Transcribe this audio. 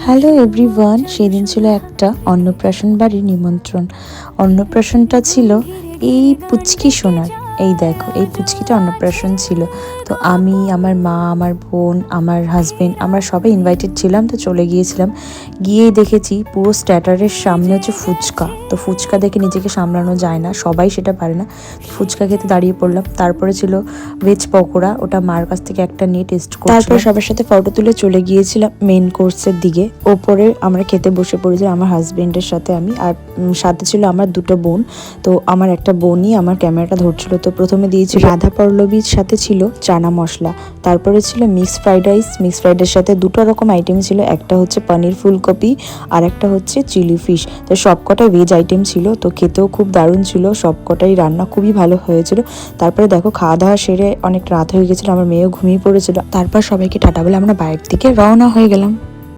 Hello everyone, সেদিন ছিল একটা অন্নপ্রাশন বাড়ির নিমন্ত্রণ। অন্নপ্রাশনটা ছিল এই পুচকি সোনার। এই দেখো, এই পুচকিটা অন্নপ্রাশন ছিল। তো আমি, আমার মা, আমার বোন, আমার হাজবেন্ড, আমরা সবাই ইনভাইটেড ছিলাম। তো চলে গিয়েছিলাম, গিয়েই দেখেছি পুরো স্ট্যাটারের সামনে হচ্ছে ফুচকা। তো ফুচকা দেখে নিজেকে সামলানো যায় না, সবাই সেটা পারে না। ফুচকা খেতে দাঁড়িয়ে পড়লাম। তারপরে ছিল ভেজ পকোড়া, ওটা মার কাছ থেকে একটা নিয়ে টেস্ট করছিলাম। তারপর সবার সাথে ফটো তুলে চলে গিয়েছিলাম মেন কোর্সের দিকে। ওপরে আমরা খেতে বসে পড়েছি আমার হাজবেন্ডের সাথে আমি, আর সাথে ছিল আমার দুটো বোন। তো আমার একটা বোনই আমার ক্যামেরাটা ধরছিল। তো প্রথমে দিয়েছি রাধা পল্লবীর সাথে ছিল চানা মশলা, তারপরে ছিল mixed fried rice. Mixed fried রাইসের সাথে দুটো রকম আইটেম ছিল, একটা হচ্ছে পনির ফুলকপি আর একটা হচ্ছে চিলি ফিশ। তো সবকটাই ভেজ আইটেম ছিল, তো খেতেও খুব দারুণ ছিল, সবকটাই রান্না খুবই ভালো হয়েছিল। তারপরে দেখো খাওয়া দাওয়া সেরে অনেক রাত হয়ে গেছিলো, আমার মেয়েও ঘুমিয়ে পড়েছিল। তারপর সবাইকে টাটা বলে আমরা বাইরের দিকে রওনা হয়ে গেলাম।